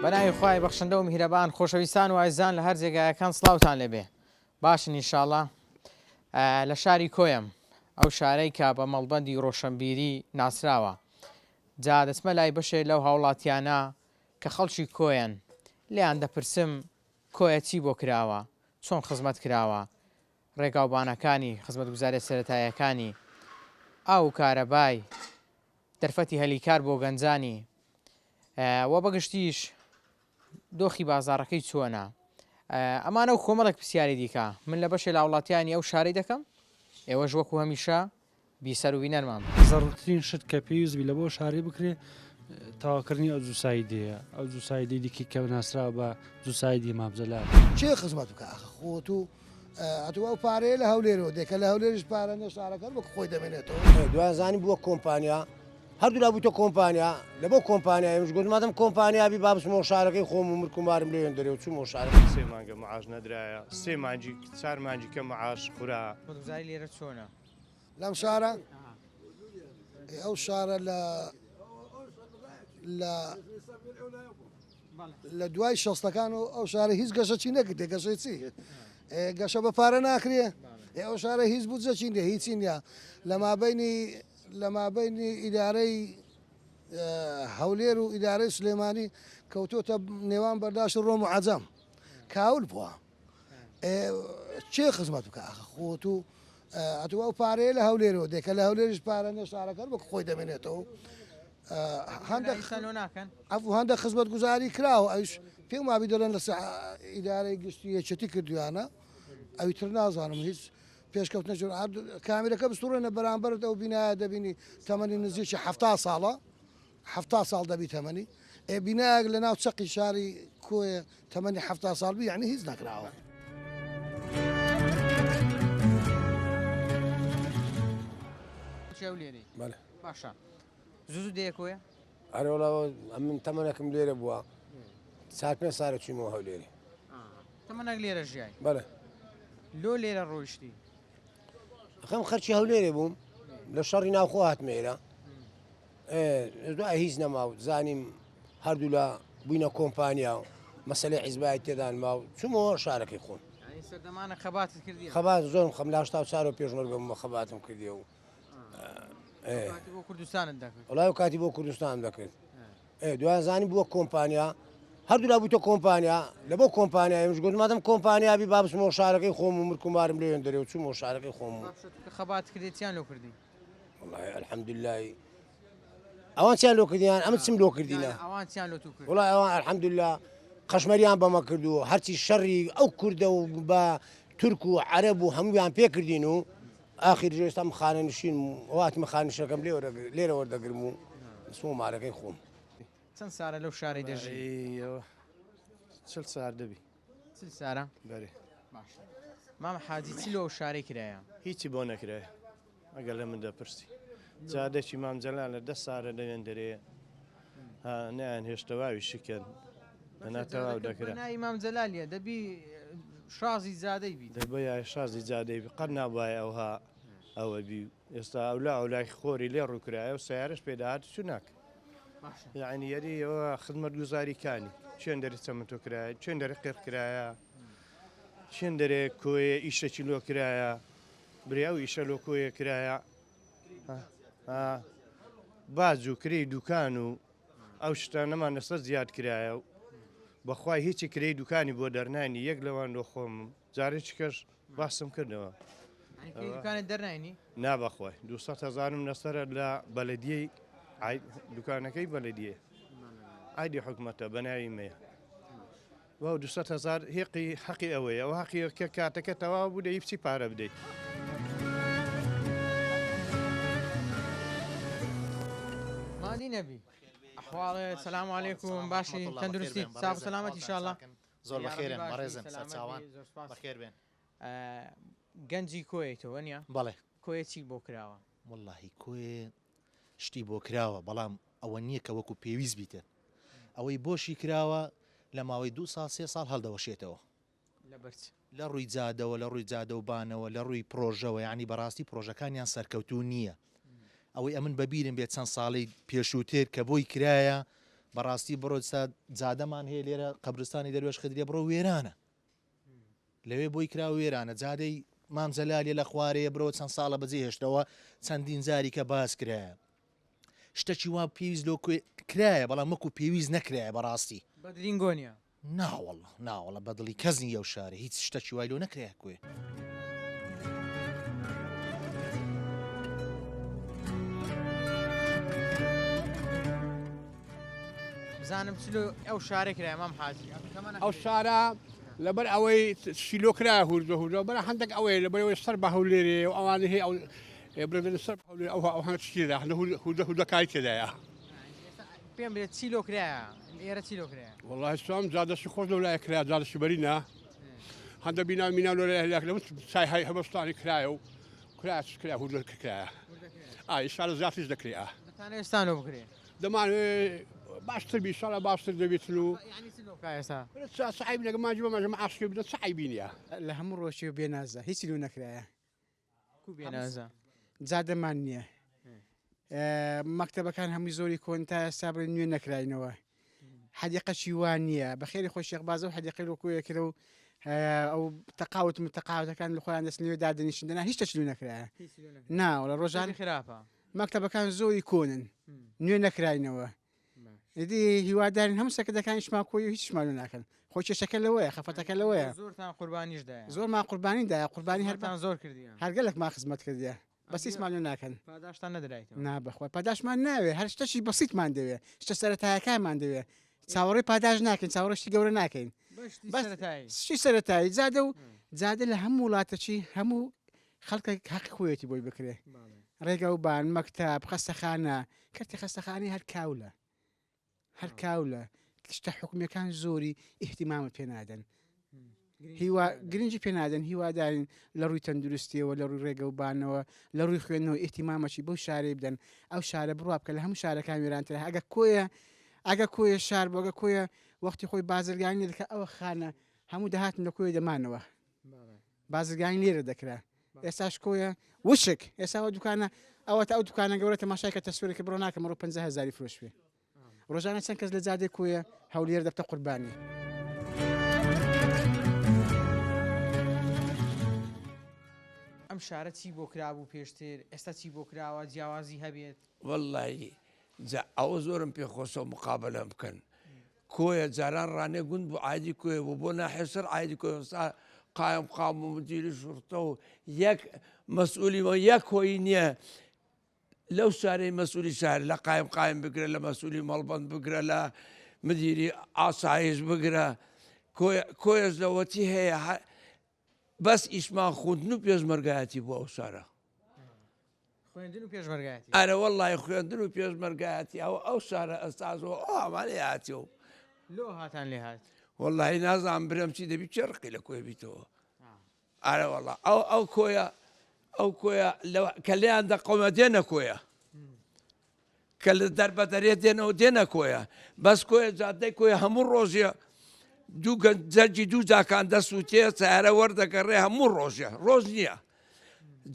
بەناوی خوای بەخشندە و میهرەبان خۆشەویستان و ئایزان لە هەر جێگایەکان سڵاوتان لێبێ. باشن ئینشاڵڵا لە شاری کۆیم ئەو شارەی کا بە مەڵبەندی ڕۆشنبیری ناسراوە. جا دەچمە لای بەشێ لەو هاوڵاتیانە کە خەڵکی کۆیان لێیان دەپرسم کۆیە چی بۆ کراوە، چۆن خزمەت کراوە، ڕێگاوبانەکانی خزمەت گوزارە سەرەتاییەکانی ئاو کارەبای دەرفەتی هەلیکار بۆ گەنجانی وە بەگشتیش دۆخی بازاڕەکەی چۆنە. ئەمانە و کۆمەڵێک پرسیاری دیکە من لە بەشێ لە وڵاتیانی ئەو شارەی دەکەم. ئێوەش وەکو هەمیشە بیسەر و بینەرمان زەڕترین شت کە پێویستبی لە بۆ شارێ بکرێ تاواکردنی ئەو جوسایدەیە ئەو جوسایدی دیکی کە ناسرا بە جوسایدی مامزەلار چێ خزمەت بکە خۆت و ئەتو ئەو پارەیە لە هەولێرەوە دێکە لە هەولێرش پارە نێشارەکە بۆ خۆی دەمێنێتەوە دوازانی بووە کۆمپانیا هەردوو لا بوویتە کۆمپانیا لە بۆ کۆمپانیا ئێمەش گوتمادەم کۆمپانیابی بابسمەوە شارەکەی خۆم و مرکومارم لێن دەرێ چوو شارەکە سێ مانگە معاش نەدرایە سێ مانجی چار مانجی کە معاش خورا گوزاری لێرە چۆنە لەم شارە ئەو شارە لە دوای شەستەکان و ئەو شارە هیچ گەشەچی نەکردێ گەشەی چی گەشە بە پارە ناکرێ ئەو شارە هیچ بودجەچین دێ هیچی نیە لە مابینی ئیدارەی هەولێر و ئیدارەی سلێمانی کەوتۆتە نێوان بەرداشت ڕۆم و عەجەم کاول بووە چێ خزمەت بکە خۆت و ئەتو ئەو پارەیە لە هەولێرەوە دێکە لە هەولێرش پارە نێشارەکە بە خۆی دەمێنێتەوە هەندە خزمەت گوزاری کراوە ئەوش پێم وابی دەڵێن لە ئیدارەی گشتی یەکێتی کردویانە ئەوی تر نازانم هیچ پێشکەوت نەجوور کامێرەکە بستوڕێنە بەرامبەرت ئەو بینایە دەبینی تەمەنی نزیکی 70 ساڵە 70 ساڵ دەبی تەمەنی بینایەک لە ناو چەقی شاری کۆیە تەمەنی 70 ساڵ بی یعنی هیچ نەکراوە. باشە زوو دەیەکۆیە هەرۆڵەوە من تەمەنەکەم لێرە بووە چار پێ سارە چویمەوە هەولێری تەمەنەک لێرە ژیای بەڵێ لۆ لێرە ڕۆیشتی خەم خەرچی هەولێرێ بووم لە شەڕی ناوخۆ هاتمێرە دوای هیچ نەماوە زانیم هەردوو لە بووینە کۆمپانیا و مەسەلەی حیزبای تێدان ماو چوومەوە شارەکەی خۆم سەردەمانە خەباتت کردی خەبات زۆرم خەم لا شتا چارۆ پێشمەرگەم خەباتم کردی و بۆ کوردستانت دەکرد وڵای و کاتی بۆ کوردستان دەکرد دوازانی بووە کۆمپانیا هەردوو لا بوویتە کۆمپانیا لە بۆ کۆمپانیا ئێمەش گوتمادەم کۆمپانیابی بابسمەوە شارەکەی خۆم و مرکومارم لێن دەرێ و چوومەوە شارەکەی خۆم و خەبات کردێتیان لۆ کردی وڵای الحەمدوللای ئەوان چیان لۆ کردیان ئەمە چم لۆ کردینە ئەوانیان لۆ تو کرد وڵای ئەوان الحەمدوللا قەشمەریان بەمە کردو هەرچی شەڕی ئەو کوردە و بە تورک و عەرەب و هەموویان پێ کردین و ئاخر ژێستا خانە نشین وڵاتی مەخانشەکەم لێرە وەردەگرم و سوۆ مارەکەی خۆم. چەند سارە لەو شاری دەژی؟ چل سار دەبی چل سارە؟ بەێ مام حاجی چی لەو شارەی کرایە؟ هیچی بۆ نەکرایە ئەگەر لە من دەپرسی جادێکی مامجەلان لە 10 سارە لەوێن دەرەیە نیان هێشتەواوی شکن لەناتەواو دەکرا نای مام جەلالیە دەبی شازی زادەی بی دەبە شازی جادەی قەت نابایە ئەوها ئەوە بی ئێستا ئەولا ئەولای خۆری لێ ڕووکرایە و سیارش پێداهات چ ناک یعنی یەری ئەوە خزمەت گوزاریکانی چێن دەری چەمەتۆ کرایە چێن دەری قێر کرایە چێن دەرێ کۆیە ئیشەکی لۆ کرایە بریا و ئیشە لۆ کۆیە کرایە باز و کرێی دوکان و ئەو شتانەمان لەسەر زیاد کرایە و بەخوای هیچی کرێی دوکانی بۆ دەرنانی یەک لەوان دۆ خۆم جارێکی کەش باسم کردەوە دوکانت دەرنانی؟ نابەخوای 200,000م لەسەرە لە بەلەدیەی دوکانەکەی بەلەدیە ئایدی حکومەتە بەناوی مەیە و 200,000 هێقی حەقی ئەوەیە ئەو حەقی کە کاتەکە تەواو بوو دەی بچی پارە بدەیت. مادی نەبی ئەحواڵێ سەلام عەلەیکوم باشی تەندروستی ساغ و سەلامەتی ئینشاءڵڵا زۆر بەخێرن بەڕێزن سەرچاوان بەخێر بێن گەنجی کۆیەتەوە نییە؟ بەڵێ کۆیە چی بۆ کراوە؟ وەڵڵاهی کۆیێ شتی بۆ کراوە بەڵام ئەوە نییە کە وەکو پێویست بیتە ئەوەی بۆشی کراوە لە ماوەی 2 ساڵ 3 ساڵ هەڵدەوەشێتەوە لە ڕووی جادەوە لە ڕووی جادەوبانەوە لە ڕووی پرۆژەوە یعنی بەڕاستی پرۆژەکانیان سەرکەوتوو نییە ئەوەی ئەمن بەبیرم بێت چەند ساڵی پێشووتر کە بۆی کرایە بەڕاستی بڕۆ جادەمان هەیە لێرە قەبرستانی دەروێش خدرێ بڕۆ وێرانە لەوێ بۆی کرا وێرانە جادەی مامزەلالێ لە خوارەیە برۆ چەند ساڵە بەجێ هێشتەوە چەندین جاری کە باس کرایە شتێکی وا پێویست لۆ کرایە بەڵام وەکو پێویست نەکرایە بەڕاستی بەدرینگۆنیە ناوەڵە بەدڵی کەزنی ئەو شارە هیچ شتێکی وای لۆ نەکرایە کوێ بزانم چلو ئەو شارێک کرای مام حاجی ئەو شارە لەبەر ئەوەی شیلۆکرا هورجە بەر هەندێک ئەوەی لەبەرەوەی سەر بە هەولێرێ و ئەوانە هەیە ئەو سەر ئەو هەند شتیدا هودەکاری تێدایە پێم بێت چیلۆکرایە ئێرە چیلۆکرایە والله سام زادەشی خۆش لەو لای کرا زادەشی بەرینە هەندە بینا مینا لە لەم سای های هەبستانی کرایە و کرا هودە کرایە ئیشارە زیاتیش دەکرێت دەتانە ئێستانۆ بکرێ دەمانوێت باشتر بیشڵە باشتر دەبێتن و ئێستا سعیب لەگەماجمەمەژە عاشقی بدە سعیبی نیە لە هەموو ڕۆژی و بێنازە هیچی لو نەکرایە بێنازە جادەمان نییە مەکتەبەکان هەمووی زۆری کۆن تا ئێستا بڵێ نوێ نەکراینەوە حەدیقەشی وان نییە بەخێری خۆشیێق بازە و حەدیقی وەکوەکرە و ئەو تەقاوت متەقاوتەکان لە خۆیان دەستنەوەی دادنیشتنا هیچ شتێک لو نەکرایە ناوە لە ڕۆژانی خراپە مەکتەبەکان زۆری کۆنن نوێ نەکراینەوە ئیدی هیوادارین هەموو سەکردەکان شماکۆی و هیچ شمال ناکەن خۆ کێشەکە لەوەیە خەفەتەکە لەوەیە زۆرتان قوربانیشدایە زۆر ما قوربانیدایە قوربانی هەرتان زۆر کردیە هەرگەلێک ما خزمەت کردیە بەسی سمال ناکەن پاداشتان نەدرایتەوە نابخوا پاداشمان ناوێ هەر شتەشی بەسییتمان دەوێ شتە سەرەتایەکانمان دەوێ چاوەڕێی پاداش ناکەین چاوەڕشتی گەورە ناکەین شی سەرەتایی جادە و جادە لە هەموو وڵاتەچی هەموو خەڵکە حەقی خۆیەتی بۆی بکرێ ڕێگە و بان مەکتەب خەستەخانە کەرتی خەستەخانی هەر کاولە هەر کاولە شتە حکومیەکان زۆری ئیحتیمامت پێ نادەن گرنگی پێنادەن هیوادارین لە ڕووی تەندروستیەوە لە ڕووی ڕێگە و بانەوە لە ڕووی خوێندنەوە ئیحتیمامەکی بەو شارەی بدەن ئەو شارە بڕوا بکە لە هەموو شارەکان وێرانترە ئەگە کۆیە شار بۆگە کۆیە وەختی خۆی بازرگانی دەکە ئەوە خانە هەموو دەهاتن لە کۆی دەمانەوە بازرگانی لێرە دەکرا ئێستاش کۆیە وشک ئێساوە دوکانە ئەوە ئەو دوکانە گەورە تەماشایکە تەسوورێکە بڕۆ ناکەم ڕۆ 50,000 فرۆش پێ ڕۆژانە چەند کەس لە جادێک کۆیە هەولێر دەبتە قوربانی ئەم شارە چی بۆ کرابوو پێشتر ئێستا چی بۆ کراوە جیاوازی هەبێت واللهی ئەوە زۆرم پێخۆشە و مقابلە بکەن کۆیە جاران ڕانێ گوند بۆ عادی کوێ بۆ ناحێسەر عادی کوێستا قایم قام و مدیری شورتە و یەک مەسئولیەوە یەک هۆی نییە لەو شارەی مەسئولی شار لە قایم بگرە لە مەسئولی مەڵبند بگرە لە مدیری ئاسایش بگرە کۆیەش لەوەتی هەیە بەس ئیشمان خوندن و پێشمەرگایەتی بۆ ئەو شارە خوێندن و پێشمەرگایەتی ئەرە وەڵڵای خوێندن و پێشمەرگایەتی ئەو شارە ئەستازەوە ئەمان لێ هاتیەوە لۆ هاتان لێ هات وەڵڵی نازانم برم چی دەبی چێڕقی لە کوێ بیتەوە ئارە وەڵا ئەو کۆیە کە لێیان دەقەومە دێنە کۆیە کە لە دەربەدەرێت دێنەوە دێنە کۆیە بەس کۆیە جادەی کۆیە هەموو ڕۆژیە جەرجی دوو جاکان دەسووتێ سیارە وەردەگەڕێ هەموو ڕۆژە ڕۆژ نییە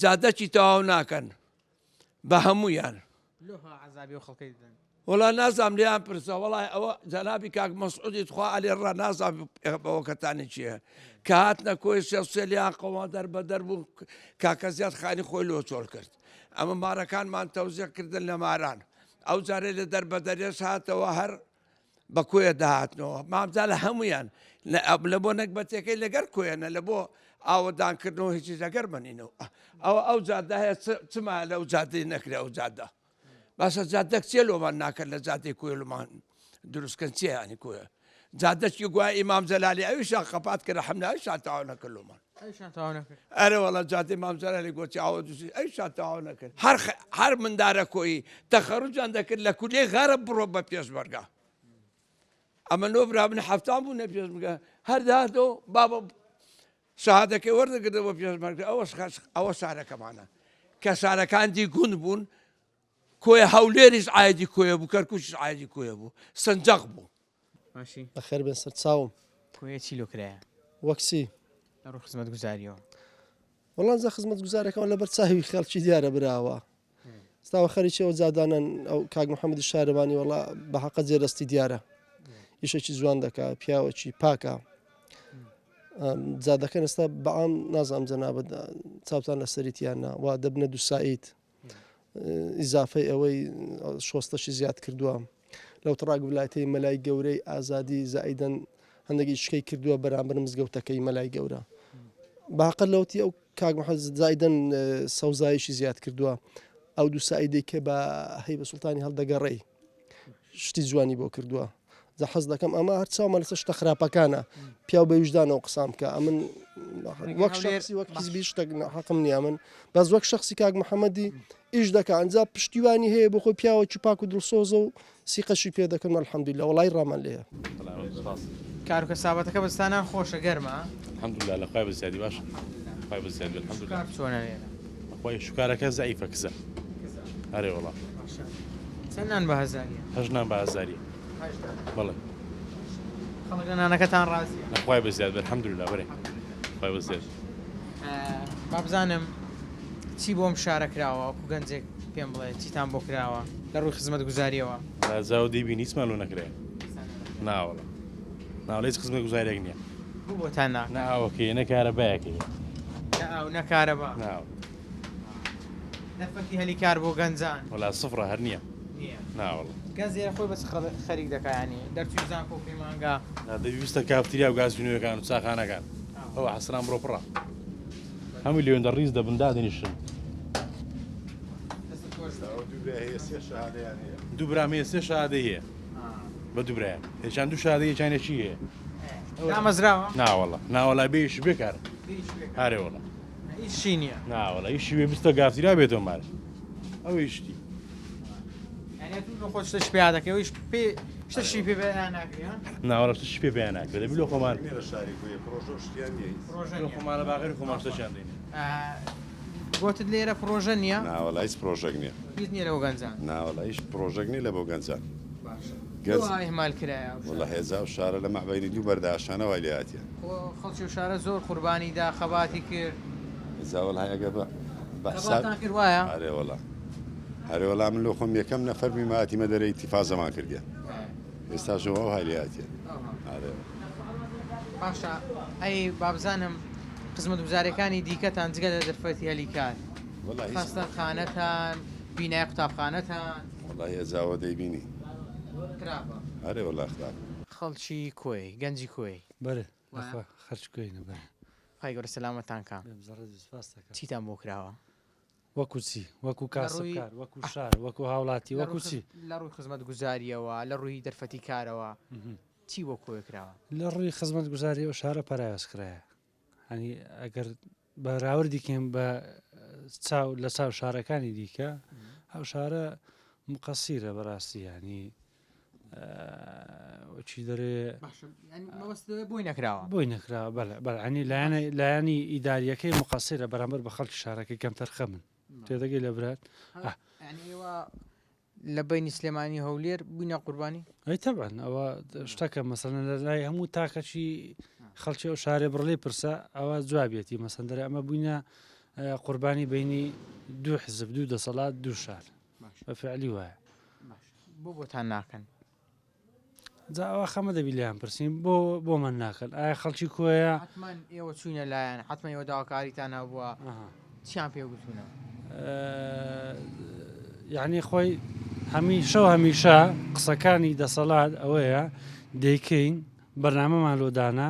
جادەکی تەواو ناکەن بە هەموویان عەزابی و خەڵکی دەن وڵا نازام لێیان پرسە وڵای ئەوە جەنابی کاک مەسعودی خوا ئەلێ ڕا نازام بەوە کەتانی چییە کە هاتنە کۆی سێلیان قەوا دەربەدەر بوو کاکە زیاد خانی خۆی لۆ چۆڵ کرد ئەمە مارەکانمان تەوزیەکردن لە ماران ئەو جارێ لە دەربەدەرێش هاتەوە هەر بە کۆیە داهاتنەوە مامزا لە هەمویان لە بۆ نەکبەتەکەی لەگەر کۆیەنە لە بۆ ئاوەدانکردنەوە هیچی لەگەر بنینەوە ئەو جادە هەیە چما لەو جادەی نەکرێ ئەو جادە باشە جادە چێ لۆمان ناکرد لە جادەی کوێلمان دروستکەن چێ ینی کوێە جادەکی گوای ئیمام جەلالی ئەویشان قەپات کرد حەمنا ئەویشان تەواو نەکرد لۆمان ئەرە وەڵا جادەی ئیمام جەلالی گوتی ئاوە دووسی ئەویشان تەواو نەکرد هەر مندارە کۆیی تەخەڕوجان دەکرد لە کولێ غەرە بڕۆ بە پێشمەرگە ئەمە نۆ برابن هەفتان بوو نە پێشمەرگە هەر داهاتەوە بابە شەهادەکەی وەردەگرتەوە پێشمەرگە ئەوە شارەکەمانە کە شارەکان دی گوند بوون کۆیە هەولێریش ئایدی کۆیە بوو کەرکووشیش ئایدی کۆیە بوو سەنجەق بوو ماشی بەخێر بێن سەر چاوم کۆیە چی لۆکرایە وەکسی لە ڕوو خزمەت گوزاریەوە وەڵام زە خزمەت گوزارەکەەوە لەبەر چاوی خەڵکی دیارە براوە ستاوە خەریکەوە زادانن ئەو کاک محەممەدی شارەوانی وڵا بە حەقە جێرەستی دیارە ئیشێکی جوان دەکا پیاوەکی پاکە زادەکەن ئێستا بەعام نازانام جەنابەت چاوتان لە سەریتیاننا وا دەبنە دووسایت ئیزافەی ئەوەی شۆستەشی زیاد کردووە لەو تڕاک وڵاتەی مەلای گەورەی ئازادی زائیدەن هەندێکی شکەی کردووە بەرامبەر مزگەوتەکەی مەلای گەورە باقل لەوتی ئەو کاک زائیدەن سەوزایشی زیاد کردووە ئەو دووسایدەی کە بە هەی بە سوڵتانی هەڵدەگەڕێی شتی جوانی بۆ کردووە زە حەز دەکەم ئەمە هەر چاومە لەسەر شتە خراپەکانە پیا بە وجدانەوە قسام کە ئەمن وەک شخصی وەک حیزبی شتێک حەقم نییە من بەس وەک شخصی کاک محەممەدی ئیش دەکە ئەنجا پشتیوانی هەیە بۆ خۆی پیاوەکی پاک و دڵسۆزە و سیقەشی پێ دەکەن الحەمدولillah وڵای ڕامان لێە کار و کەسابەتەکە بەستانان خۆشە گەرمە الحمدلله لە خۆی بەزیادی باش خۆی بەزیادی الحمدلله چۆنە لێرە خۆی شکارەکە زەعیفە کزە هەرێ وڵا چەندان بە هەزاریە هەژنان بە هەزاریە بەڵێ خەڵک لە نانەکەتان ڕازیە خۆی بەزیاد الحمدلله بەرێ خۆی بەزیاد با بزانم چی بۆم شارە کراوە وەکو گەنجێک پێم بڵێ چیتان بۆ کراوە لە ڕووی خزمەت گوزاریەوە زاو دەیبینی هیچمان لۆ نەکرێ ناوەڵە ناوڵە هیچ خزمەت گوزارێک نییە بوو بۆتان ناوەکەی نەکارە بایەکەی نەکارە بە ناو نەفەتی هەلیکار بۆ گەنجان وڵا سفرە هەر نییە ناوەڵە گەنجێرە خۆی بەس خەریک دەکایانی دەرچوی زان کۆ پەیمانگا دەویستە کافتریا و گازینەوەکان و چاخانەکان ئەو حەسران بڕۆ پڕە هەمووی لێوێن دەڕیز دەبندا دێنیشن دوو برامەیە سێ شادەی هەیە بە دوو برایە هێچان دوو شادەیە چانێکی هەیە دامەزراوە ناوەڵە ناوەڵا بێش بێکار هارێ وڵە هیچی نییە ناوەڵە هیچی وێ بستە گافتریا بێتەوە مارە ئەوەی شتی خۆ شتەش پێ دەکەی پێ شتەشی پێ بەیان ناکرێ ناوەڵە شتەش پێ بەیان ناکرێ دەبی لە خۆمان خۆمانە باغێر خۆمان شتەشیان دێنێ گوتت لێرە پرۆژە نییە ناوەڵا هیچ پرۆژێک نییە هیچ نییە لەوە گەنجان ناوەڵا هیچ پرۆژێک نییە لە بۆ گەنجان هێمال کرایە وڵە هێزا و شارە لە مەعبەینی دوو بەرداشانە وای لێهاتیە خەڵکی و شارە زۆر قوربانی دا خەباتی کرد هێزاوەڵ هەیەگە خەباتان کرد وایە هەرێوەڵا هەرێوەڵا من لۆ خۆم یەکەم نەفەر میماتیمە دەرەی تیفازەمان کردیان ئێستا ژەوە وای لێهاتیە باشە ئەی بابزانم خزمەت گوزارەکانی دیکەتان جگە لە دەرفەتی هەلیکار خەستە خانەتان بینای قوتابخانەتان وڵای هێزاوە دەیبینی هەرێ وڵا خراپ خەڵکی کۆی گەنجی کۆی بەرێ خەرچ کوێنە بەرێ خی گەورە سەلامەتان کام چیتان بۆ کراوە وەکو چی وەکو کاسڕکار وەکو شار وەکو هاوڵاتی وەکو چی لە ڕووی خزمەت گوزاریەوە لە ڕووی دەرفەتی کارەوە چی بۆ کۆی کراوە لە ڕووی خزمەت گوزاری و شارە پەرایۆزکرایە هەنی ئەگەر بەراوردی کەم بە لە چاو شارەکانی دیکە ئەو شارە مقەسیرە بەڕاستی ینی چی دەرێ بۆی نەکراوە بۆی نەکراوە بەڵعنی لایانی ئیداریەکەی مقەسیرە بەرامبەر بە خەڵکی شارەکەی کەم تەرخە من تێدەگەی لە برات لە بینی سلێمانی هەولێر بووینە قوربانی ئەی تەبەن ئەوە شتەکە مەسەن لە لای هەموو تاکەچی خەڵکی ئەو شارێ بڕڵێ پرسە ئەوە جوابێتی مەسەندەرە ئەمە بووینە قوربانی بینی دوو حزب دوو دەسەڵات دوو شار بە فعلی وایە بۆتان ناکەن جا ئەوە خەمە دەبی لیان پرسیین بۆ من ناکەن ئایا خەڵکی کۆیە حتمان ئێوە چوینە لایەن حتممە ئێوە داواکاریتان هەبووە چیان پێ گوتونە یعنی خۆی هەمیشە قسەکانی دەسەڵات ئەوەیە دەیکەین بەرنامەمان لۆدانا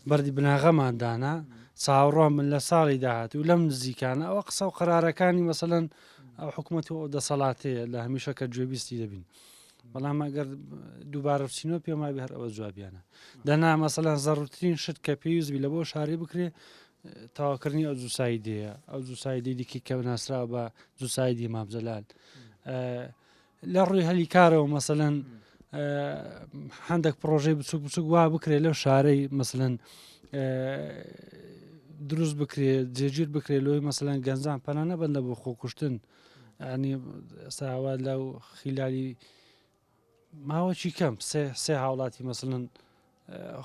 بەردی بناغەمان دانا چاوەڕوان من لە ساڵی داهات و لەم نزیکانە ئەوە قسە و قەرارەکانی مەسەلەن ئەو حکوومەت و دەسەڵاتەیە لە هەمیشە کە گوێبیستی دەبین بەڵام ئەگەر دووبارە بچینەوە پێم وای هەر ئەوە جوابیانە دەنا مەسەلەن زەڕوترین شت کە پێویستبی لە بۆ شاری بکرێ تاواکردنی ئەو جووسایدەیە ئەو جووسایدی دیکی کە ناسراوە بە جووسایدی مامزەلال لە ڕووی هەلیکارەوە مەسەلەن هەندێک پرۆژەی بچوک بچوک وا بکرێ لەو شارەی مەسەلەن دروست بکرێت جێگیر بکرێت لۆی مەسەلەن گەنجان پەنا نەبەندە بۆ خۆکوشتن ینی ئێستاوا لەو خیلالی ماوەکی کەم سێ هاوڵاتی مەسەلەن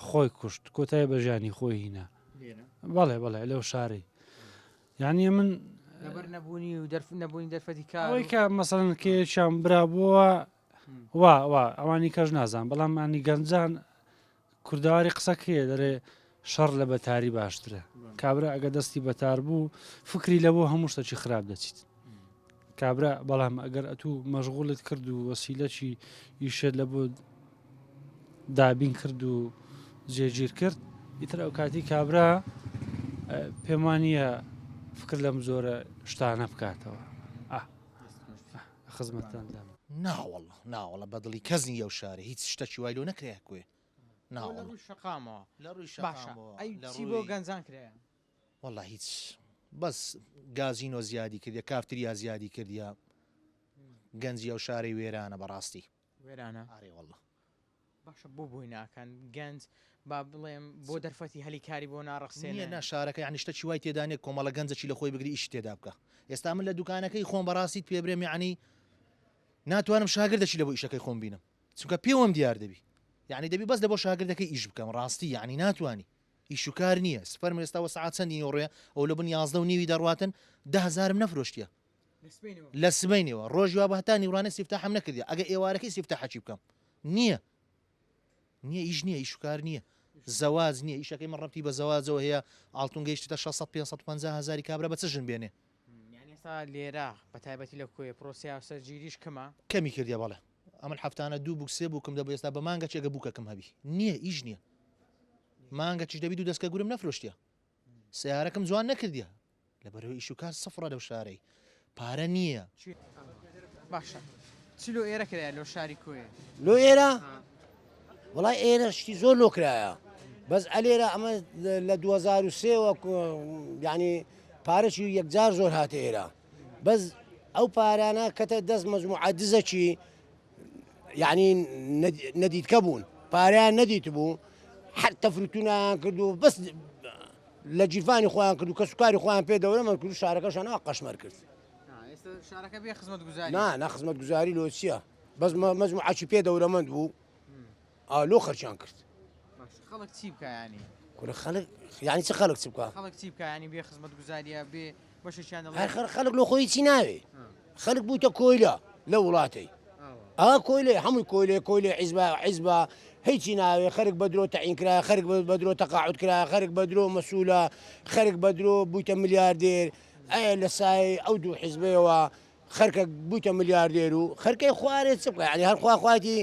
خۆی کوشت کۆتایە بە ژیانی خۆی هینە بەڵێ لەو شارەی یعنی من لەبەر نەبوونی و نەبوونی دەرفەتی کار ئەوەی کە مەسەڵەن کێشیان برابووە وا ئەوانی کەش نازان بەڵام ئەنی گەنجان کوردەواری قسەکەیە دەرێ شەڕ لە بەتاری باشترە کابرا ئەگە دەستی بەتار بوو فکری لە بۆ هەموو شتێکی خراپ دەچیت کابرا بەڵام ئەگەر ئەتوو مەشغوڵت کرد و وەسیلەکی ئیشێت لە بۆ دابین کرد و جێگیر کرد ئیتر ئەو کاتی کابرا پێمانە فکر لەم زۆرە شتانە بکاتەوە خزمەتتان دام ناوەڵە بەدڵی کەزنی ئەو شارە هیچ شتێکی وای لۆ نەکرێ کوێ شقامەوە لە ڕووی باشە ئەی بۆ گەنجان کرێ والله هیچ بەس گازینۆ زیادی کردیا کافتریا زیادی کردیا گەنجی ئەو شارەی وێرانە بەڕاستی وێرانە ئارێ والله باشە بۆ بووی ناکەن گەنج با بڵێم بۆ دەرفەتی هەلیکاری بۆ ناڕەخسێنە ناشارەکە یعنی شتێکی وای تێدانێت کۆمەڵە گەنجەی لە خۆی بگری ئیش تێدا بکە ئێستا من لە دوکانەکەی خۆم بەڕاستیت پێ برێم یعنی ناتوانم شاگردەی لە بۆ ئیشەکەی خۆم بینم چونکە پێوەم دیار دەبی یعنی دەبی بەس لە بۆ شاگردەکەی ئیش بکەم ڕاستی یعنی ناتوانانی ئیش و کار نییە سفەرم ئێستاوە سعات چەندی ڕێ ئەو لە بن 11:30 دەڕاتن 10,000 نەفرۆشتیە لە سبینەوە ڕۆژی وا بە هەتا نیوانە سیفتاحم نەکردی ئەگە ئێوارەکەی سیفتاحی بکەم نییە ئیش نییە ئیش و کار نییە زەواز نییە ئیشەکەی من ڕەتی بە زەوازەوە هەیە ئاڵتون گەیشتە 600-550 کابرا بە چژن بێنێ لێرە بە تایبەتی لە کوێ پرۆسیا سەرگیریش کەمە کەمی کردیا بەڵێ ئەمە هەفتانە 2 بوو 3 بووکم دەبێ ئێستا بە مانگە چێگە بووکەکەم هەبی نییە ئیش نییە مانگە چش دەبی و دەستکە گورم نەفرۆشتە سیارەکەم جوان نەکردیە لەبەرەوەی ئیش و کار سەفرە لەو شارەی پارە نییە باشە چلو ئێرە کرایە لەو شاری کوێ لۆ ئێرە وڵای ئێرە شتی زۆر لۆ کرایە بەس ئەلێرە ئەمە لە 2023 ینی پارەی یەکجار زۆر هاتە ئێرە بەس ئەو پارانە کەتە دەست مەزموعە دزەکی یعنی نەدیتکە بوون پاریان نەدیت بوو هەر تەفروتونیان کرد و بەس لە جیرفانی خۆیان کرد و کە سوکاری خۆیان پێ دەورە من کرد و شارەکەشانەوە قەشمەر کرد شارەکە بێ خزمەت گوزاری نا خزمەت گوزاری لۆ چییە بەس مەزموعەکی پێ دەورەمەند بوو لۆ خەرچیان کرد خەڵک چی بکە ینی خەڵک یعنی چه خەڵک چ بکە خەڵک چی بکە ینی بێ خزمەت گوزاریە بێ بەشێکیان خەڵک لۆ خۆی چی ناوێ خەڵک بووتە کۆیلە لە وڵاتی کۆیلێ هەمووی کۆیلێ حیزبە هیچی ناوێ خەرک بە درۆ تەعین کرا خەرک بە درۆ تەقاعد کرا خەرک بە درۆ مەسوولە خەرک بە درۆ بوویتە ملیاردێر ئەیە لە سای ئەو دوو حیزبەوە خەرکە بوویتە ملیاردێر و خەرکەی خوارێت چ بکە ینی هەر خواخواتی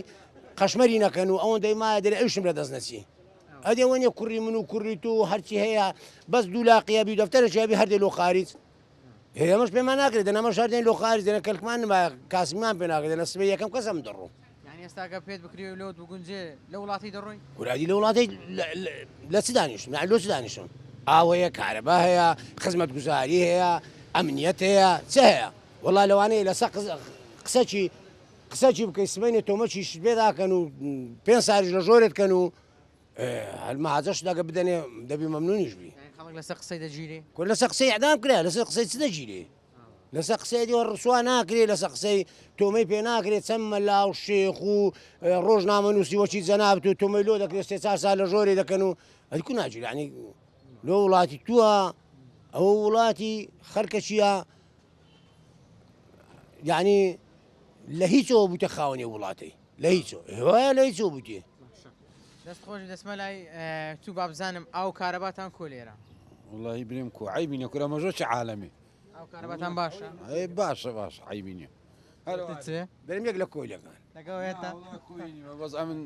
قەشمەری نەکەن و ئەوەندەی مایە دەرێ ئەوشم لە دەست نەچی ئەدێ وەنێ کوڕی من و کوڕی تو هەرچی هەیە بەس دوو لاقیە بی دەفتەرە چابی هەردێ لۆ خارج هێمەش پێمان ناکرێت دەنەمە شاردێن لۆ خارج دێنە کەلکمان کاسمان پێ ناکرێت لە سبەی یەکەم کەسم دەڕۆ ئێستاگە پێت بکری و لەوت بگونجێ لە وڵاتی دەڕۆی کورادی لە وڵاتی لە چ دانیشتم لۆ چ دانیشتم ئاوەیە کارەبا هەیە خزمەت گوزاری هەیە ئەمنیەت هەیە چ هەیە وڵا لەوانەیە لەسەر قسەکی بکەی سبەینێ تۆمەچی بێ داکەن و 5 ساریش لە ژۆرێت کەن و هەلمەحاجەش داگە بدەنێ دەبی مەمنونیش بی خەڵک لەسەر قسەی دەگیرێ لەسەر قسەی ئەدام کرا لەسەر قسەی چ دەگیرێ لەسەر قسەی دیوە ڕسووا ناکرێت لەسەر قسەی تۆمەی پێ ناکرێت چەند مەلاو شێخ و ڕۆژنامە نووسی وەچی جەنابێت و تۆمەی لۆ دەکرێت 3 سال لە ژۆرێ دەکەن و ئەلکو ناگیر ینی لۆ وڵاتی تووە ئەوە وڵاتی خەرکە چییە یعنی لە هیچەوە بووتە خاوەنی وڵاتی لە هیچەوە هێوایە لە هیچەوە بووتێ دەست خۆش دەسمە لای تو با بزانم ئەو کارەباتان کۆ لێرە والله بریم کو عیبینە کورە مەژۆچ عالەمی ئەو کارەباتان باشە باش عیبینە بریم یەک لە کۆیلەکان لەگەڵێتە بەس ئەمن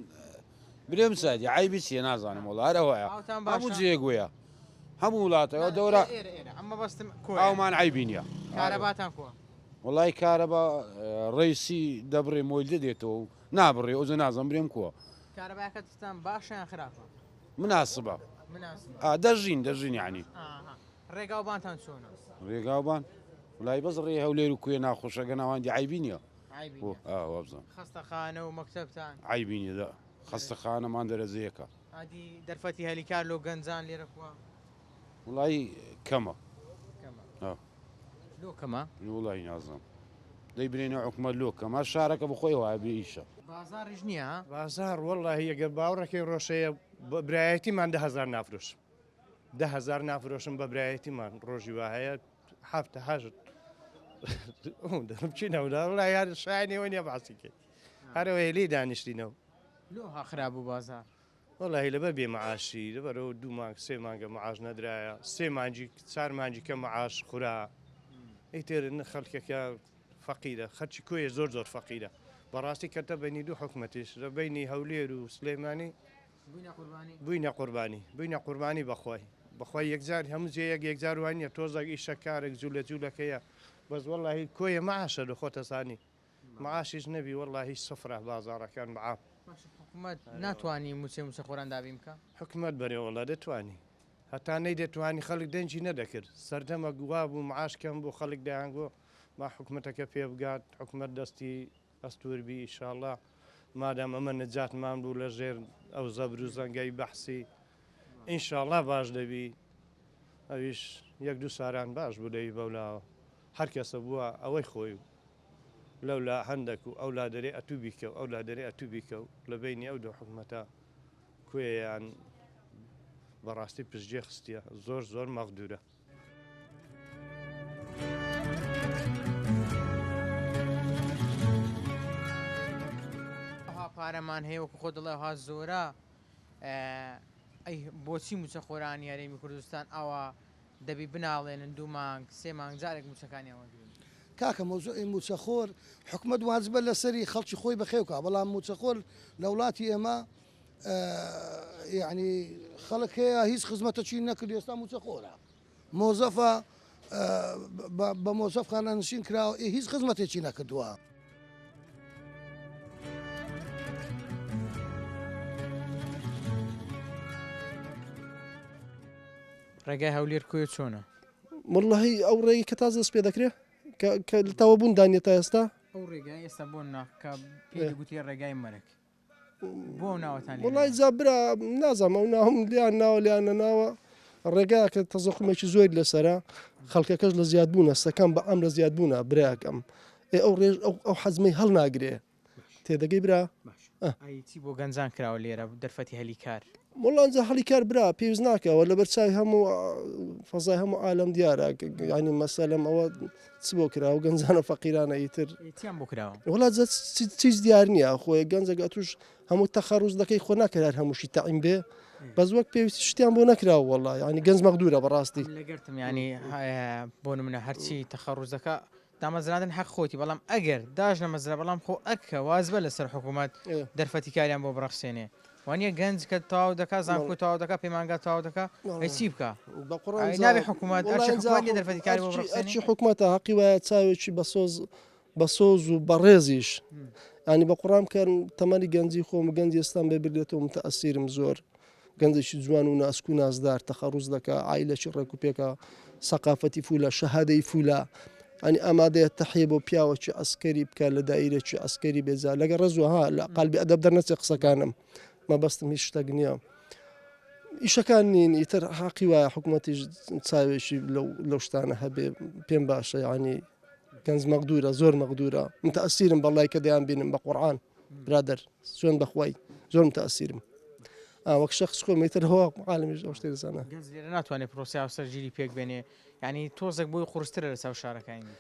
برێم سادی عیبی چیە نازانم وڵ هەرەوەیە هەموو جێگوۆیە هەموو وڵاتەوە دەورە ئەمە بەستم ئەومان عیبینە کارەباتان کۆ وڵی کارەبا ڕیسی دەبڕێ مۆیلدە دێتەوە و نابڕێ ئەوزە نازم برێم کووە کارەباکەتان باشیان خراپە مناسبە دەژین یعنی ڕێگاوبانتان چۆنە ڕێگاوبان وڵی بەس ڕێ هەولێر و کوێ ناخۆشەکە ناوەندی عیبینە بزان خستەخانە و مەکتەبتان عیبینیدا خستەخانەمان دەرەزەیەەکە ئادی دەرفەتی هەلیکار لۆ گەنجان لێرە کووە وڵی کەمە لۆ کەمە وڵی نازم دەی برێنە حکومە لۆ کەمە شارەکە بخۆی وایە بێ ئیشە بازاڕیش نییە بازار وەڵی ئەگەر باوڕەکەی ڕۆژەیە برایەتیمان 10,000 نافرۆش 10,000 نافرۆشم بە برایەتیمان ڕۆژی وا هەیە هەفتە بچینەوە وڵای هەر شایانی وەنیە باسیکە هەرەوەی لی دانیشتینەوە لۆها خراپ بوو بازار وڵی لەبەر بێ مەعاشی لەبەرەوە 2 مانگ 3 مانگە مەعاش نەدرایە 3 مانجی 4 مانجی کە مەعاش خورا ئیتر خەڵکەکە فەقیرە خەرچی کۆیە زۆر فەقیرە بەڕاستی کەتە بینی دوو حکومەتیش لە بینی هەولێر و سلێمانی بووینە قوربانی بەخوای یەکجار هەموو جێ یەکجار وانە تۆزێک ئیشەکارێک جوولەکەیە بەس وەڵی کۆیە مەعاشە لە خۆتەسانی مەعاشیش نەبی وەڵی سفرە بازارەکان بەعام حکوومەت ناتوانانی موچەخۆران دابی بکە حکومت بەرێوەڵا دەتوانی هەتا نەی دەتوانی خەڵک دەنجی نەدەکرد سەردەمە گووا بوو معاشکەم بۆ خەڵک دایانگۆ ما حکومەتەکە پێ بگات حکومت دەستی ئەستوربی ئیشاءڵڵا مادام ئەمە نەجاتمان بوو لە ژێر ئەو زەبر و زەنگەی بەحسی ئینشاءڵڵا باش دەبی ئەویش 1-2 ساران باش بوو دەوی بەولاوە هەر کەسە بووە ئەوەی خۆی و لەولا هەندێک و ئەولا دەرێ ئەتوبیکە و ئەولا دەرێ ئەتوبیکە و لە بینی ئەو دو حکومەتە کوێیان بەڕاستی پشتگێ خستیە زۆر مەغدورە پارەمان هەیە وەکو خۆ دڵێ ها زۆرە ئەی بۆچی موچەخۆرانی هەرێمی کوردستان ئەوە دەبی بناڵێنن 2 مانگ 3 مانگ جارێک موچەکانیەوە کاکە مۆزوعی موچەخۆر حکومت واجبە لەسەری خەڵکی خۆی بەخێوکە بەڵام موچەخۆر لە وڵاتی ئێمە یعنی خەڵک هەیە هیچ خزمەتەچی نەکرد ئێستا موچەخۆرە مۆزەفە بە مۆزەف خانەنشین کراوە هیچ خزمەتێکی نەکردووە. ڕێگای هەولێر کوێ چۆنە؟ واللهی ئەو ڕێی کە تازە دەست پێ دەکرێت کە تاوە بوون دانیێت تا ئێستا ئەو ڕێگای ئێستا بۆ کە گوتی ڕێگای مەرەک بۆ ناوەتان وڵای زابرا نازانم ئەو ناوم لیان ناوە لیانە ناوە ڕێگا کە تەزەخمێکی زۆر لەسەرە خەڵکەکەش لە زیادبوونە سەکەم بە ئەم لە زیادبوونە براکەم ئەو ڕێژ ئەو حەزمەی هەڵ ناگرێ تێدەگەی برا چی بۆ گەنجان کراوە لێرە دەرفەتی هەلیکار وڵانجا هەڵی کار برا پێویست ناکەوە لە بەرچاوی هەموو فەزای هەموو عالم دیارە ینی مەسەلەم ئەوە چ بۆ کراوە گەنجانە فەقیرانە ئیتر بۆ کراوە وڵات چیز دیار نییە خۆی گەنجەگە توش هەموو تەخەڕوز دەکەی خۆ ناکەرار هەمووشی تەعیم بێ بەس وەک پێویستی شتیان بۆ نەکراوە وەڵا ینی گەنج مەغدورە بەڕاستی لەگەرتم ینی بۆ نمونە هەرچی تەخەڕوزەکە دامەزراندن حەق خۆتی بەڵام ئەگەر داژ نەمەزرا بەڵام خۆ ئەکە وازبە لەسەر حکوومەت دەرفەتی کاریان بۆ بڕەخسێنێ وانە گەنج کە تاو دەکات زانکۆ تاو دەکات پەیمانگا تاو دەکات چی بکە نابێ حکوومەت دەرفەتی کاری بۆ بڕەخسێنی حکوومەتە حەقی وایە چاوێکی بە سۆز و بەڕێزیش ینی بە قوڕام کە تەمەنی گەنجی خۆم گەنجی ئێستان بێبرێتەوە متەئەسیرم زۆر گەنجێکی جوان و ناسک و نازدار تەخەڕوز دەکە عایلەکی ڕێکوپێکە سەقافەتی فولە شەهادەی فولە ئەنی ئامادەیە تەحیە بۆ پیاوەکی ئەسکەری بکە لە دایرێکی ئەسکەری بێزا لەگە ڕێزوها لە قەلبی ئەدەب دەرنەچێ قسەکانم مەبەستم هیچ شتێک نییە ئیشەکان نین ئیتر حەقی وایە حکوومەتیش چاوێکی لەو شتانە هەبێ پێم باشە ینی گەنج مەغدورە زۆر مەغدورە متەئەسیرم بەڵای کە دەیان بینم بە قورئان برادەر سوێن بەخوای زۆر متەئەسیرم وەک شەخص خۆمیتر هەوا عالمیش ئەو شتێ دەزانە گەنج لێرە ناتوانێت پرۆسی سەرگیری پێک بێنێ ینی تۆزێک بۆی قورسترە لە چاو شارەکانی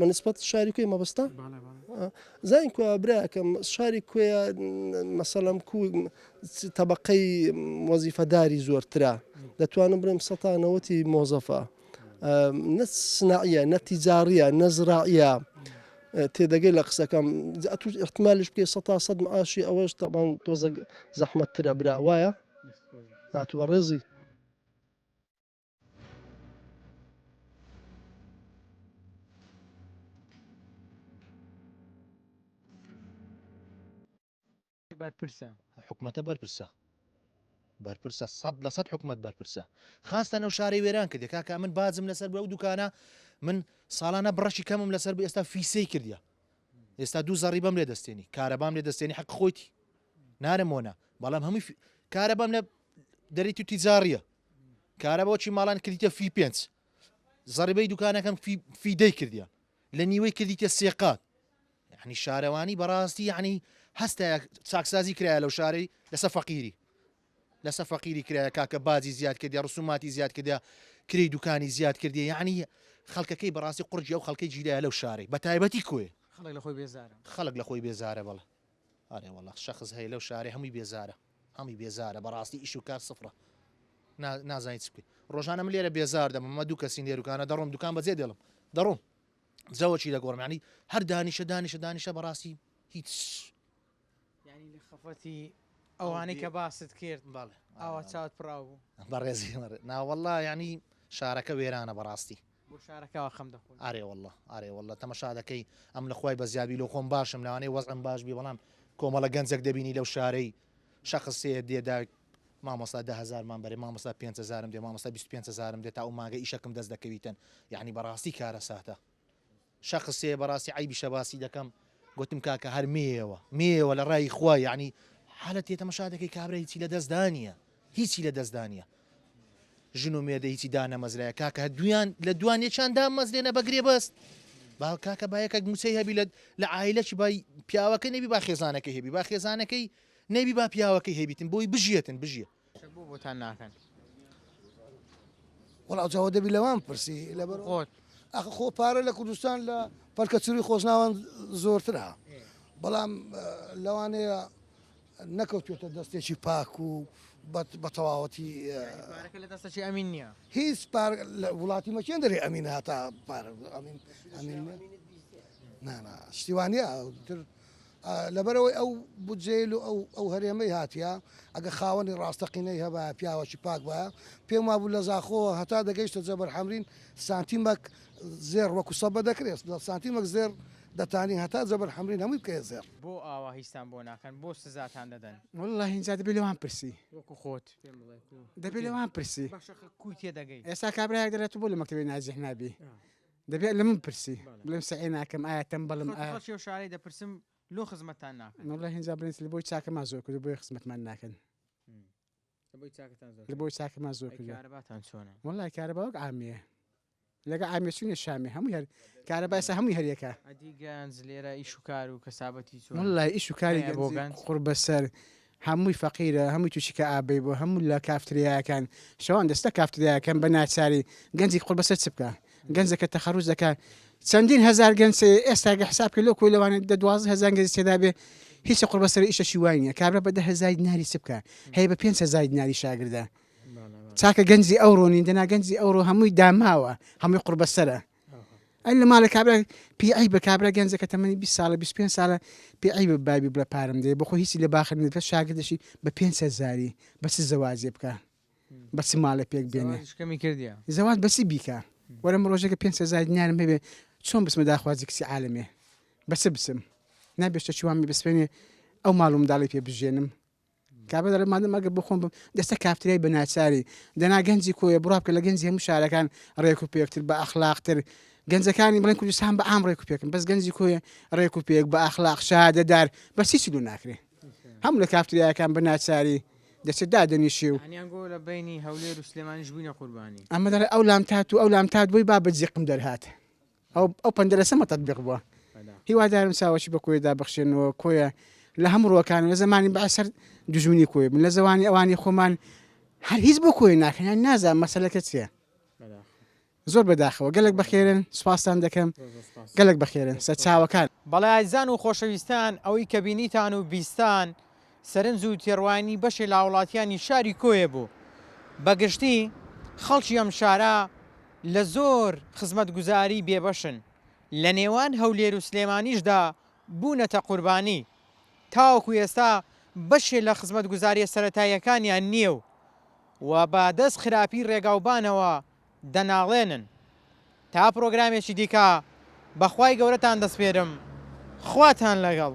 منسبەت شاری کوێ مەبەستا زین کو براکەم شاری کوێ مەسەلەم کو تەبەقەی وەزیفەداری زۆرترە دەتوانم بڵێم سەتانەوەتی مۆزەفە نە سناعیە نە تیجاریە نە زراعیە تێدەگەی لە قسەکەم توش احتمالش بکێ 100 معاشی ئەوەش تەبان تۆزە زەحمەتترە برا وایە هاتووە ڕێزی حکومەتە بەرپرسە 100% حکومت بەرپرسە خاستە نەو شارەی وێران کردی کاکە من بازم لەسەر بە ئەو دوکانە من ساڵانە بڕەشی کەمم لەسەر بە ئێستا فیسەی کردیە ئێستا 2 زەڕی بەم لێ دەستێنی کارەبام لێ دەستێنی حەق خۆیتی نارمۆنە بەڵام هەمووی کارەبام لە دەریت و تیجاریە کارەبەوەچی ماڵان کردیتە فی 5 زەڕیبەی دوکانەکەم فی 10 کردیە لە نیوەی کردیتە سێقات یعنی شارەوانی بەڕاستی یعنی هەستە چاکسازی کرایە لەو شارەی لەسە فەقیری کرایە کاکە بازی زیاد کردیا ڕسوماتی زیاد کردیا کری دوکانی زیاد کردی یعنی خەڵکەکەی بەڕاستی قورجی ئەو خەڵکەی جیرایە لەو شارەی بە تایبەتی کوێ خەڵک لە خۆی بێزارە خەڵک لە خۆی بێزارە بەڵێ ئارێ وەڵا شەخص هەیە لەو شارێ هەمووی بێزارە هەمووی بێزارە بەڕاستی ئیش و کار سفرە نازانیت چ بکەی ڕۆژانە من لێرە بێزار دەم ئەمە دوو کەسی نێروکانە دەڕۆم دوکان بەجێ دێڵم دەڕۆم جەوەچی دەگۆڕم ینی هەر دانیشە بەڕاستی هیچ ینی لە خەفەتی ئەوانەی کە باست کرد باڵێ ئاوا چاوت پراو بوو بەڕێزی ناوەڵا ینی شارەکە وێرانە بەڕاستی بۆ شارەکەەوە خەم دەخۆن ئارێ وەڵا تەمەشا دەکەی ئەم لە خۆی بەزیابی لە خۆم باشم لەوانەیە وەزم باش بی بەڵام کۆمەڵە گەنجێک دەبینی لەو شارەی شەخصێ دێدا مامۆستا 10,000مان بەرێ مامۆستا 5,000 دێ مامۆستا 25,000 دێت تا ئەو ماگە ئیشەکەم دەست دەکەویتن یعنی بەڕاستی کارە ساتە شەخصێ بەڕاستی عیبی شەباسی دەکەم گوتم کاکە هەر مێوە لە ڕای خوا یعنی حالت تێتەمەشا دەکەی کابرا هیچی لە دەستدانە هیچی لە دەستدانە ژن و مێدە هیچی دانەمەزرایە کاکە لە دوانێکیان دامەزرێنە بەگرێ بەست با کاکە باەکە موسەی هەبی لە عیلەکی بای پیاوەکە نەبی با خێزانەکەی هەبی با خێزانەکەی نەبی با پیاوەکەی هەبیتن بۆی بژێ بۆ بۆتان ناکەن وەڵاو جاوە دەبی لەوان پرسی لەبەر خۆت ئەخ خۆ پارە لە کوردستان لە پەرکەچوری خۆشناوان زۆرترا بەڵام لەوانەیە نەکەوتێتە دەستێکی پاک و بە تەواوەتی لە دەستەی ئەمین نییە هیچ وڵاتی مەچێن دەری ئەمین هاتا شتیوانە لەبەرەوەی ئەو بودجێل و ئەو هەرێمەی هاتیە ئەگە خاوەنی ڕاستەقینەی هەبە پیاوەکی پاک بە پێم وابوو لە زاخۆوە هەتا دەگەیشتە جەبەر حەمرین سانتیمەک زێر وەکو سەبە دەکرێت سانتیمەک زێر دەتانی هەتا جەبەر حەمرین هەمووی بکە زێر بۆ ئاوا هیچستان بۆ ناکەن بۆ سزاتان دەدەن والله هینجا دەبێت لەوان پرسی وەکو خۆت دەبێت لەوان پرسی کوی تێ دەگەی ئێستا کابراایك دەرێت بۆ لە مەکتەبی نازیح نابی دەبێت لە من پرسی بڵێم سعی ناکەم ئایا تەمبەڵم ئایا شارەی دەپرسم لۆ خزمەتتان ناکەن والله هینجا بڵێن لە بۆی چاکەمان زۆر کرد بۆی خزمەتمان ناکەن لە بۆی چاکەمان زۆر کرد کارەباتان چۆنە والله کارەباوەک عامیە لەگە ئامێچوونە شامی هەمووی هەر کارەباسە هەمووی هەریەکە ئەدی گەنج لێرە ئیش و کار و کەسابەتی چۆن والله ئیش و کاری قوڕ بەسەر هەمووی فەقیرە هەمووی تووشیکە ئابەی بۆ هەموو لە کافتریاکان شەوان دەستە کافتریاکەن بە ناچاری گەنجی قوڕ بەسەر چ بکە گەنجەکە تەخەڕوز دەکە چەندین هزار گەنج ئێستاگە حساب کرد لە کۆی لەوانێت 12,000 گەنج تێدا بێ هیچ قوڕ بەسەر ئیشەشی وای نییە کابرا بە 10,000 دیناری چ بکە هەیە بە 5,000 دیناری شاگردە چاکە گەنجی ئەوڕۆنی دەنا گەنجی ئەوڕۆ هەمووی داماوە هەمووی قوڕ بەسەرە ئەی لە ماڵە کابرا پیعی بە کابرا گەنجەکە تەمەنی 20 ساڵە 25 ساڵە پیعی بە بابی بڵە پارم دێ بەخۆ هیچی لە باخر نێت شاگردشی بە 5,000 بەس زەواجێ بکە بەچ ماڵە پێک بێنێ شکەمی کردیە زەوات بەسی بیکە وەرم ڕۆژێکە 5,000 دینارم هەبێ چۆن بسمە داخوازی کسی عالمێ بەس بسم نابێشتە چوانمی بسپێنێ ئەو ماڵم داڵی پێ بژێنم کابە دەڵێ مادەم ئەگەر بخۆم دەستە کافتریای بە ناچاری دەنا گەنجی کۆیە بڕا بکە لە گەنجی هەموو شارەکان ڕێک و پێکتر بە ئەخلاقتر گەنجەکانی بڵێن کوردستان بە ئام ڕێک و پێکن بەس گەنجی کۆیە ڕێک و پێک بە ئەخلاق شادەدار بەسی چی دوو ناکرێ هەموو لە کافتریاکان بە ناچاری دەچێت دادەنیشی و گۆ لە بینی هەولێر و سلێمانیش بووینە قوربانی ئەمە دەڵێ ئەو لام تات و ئەو لام تات بۆی با بەجێقم دەرهات ئەو پەندەرەسەمە تەطبیق بووە هیوادارم چاوەشی بە کۆیدا بەخشێنەوە کۆیە لە هەموو ڕۆکان لە زمانی بەعسەر دژمنی کۆی من لە زەوانی ئەوانی خۆمان هەر هیچ بۆ کۆی ناکەیان نازان مەسەلەکە چییە زۆر بەداخەوە گەلک بەخێرن سوپاسان دەکەم گەلک بەخێرن سەر چاوەکان بەڵێ ئایزان و خۆشەویستان ئەوەی کە بینیتان و بیستان سەرنج و تێڕوانی بەشی لە وڵاتیانی شاری کۆیە بوو بەگشتی خەڵکی ئەم شارە لە زۆر خزمەت گوزاری بێبەشن لە نێوان هەولێر و سلێمانیشدا بوونەتە قوربانی تاوەکو ئێستا بەشێ لە خزمەت گوزاریە سەرەتاییەکانیان نییە و بە دەست خراپی ڕێگاوبانەوە دەناڵێنن تا پرۆگرامێکی دیکە بەخوای گەورەتان دەسپێرم خواتان لەگەڵ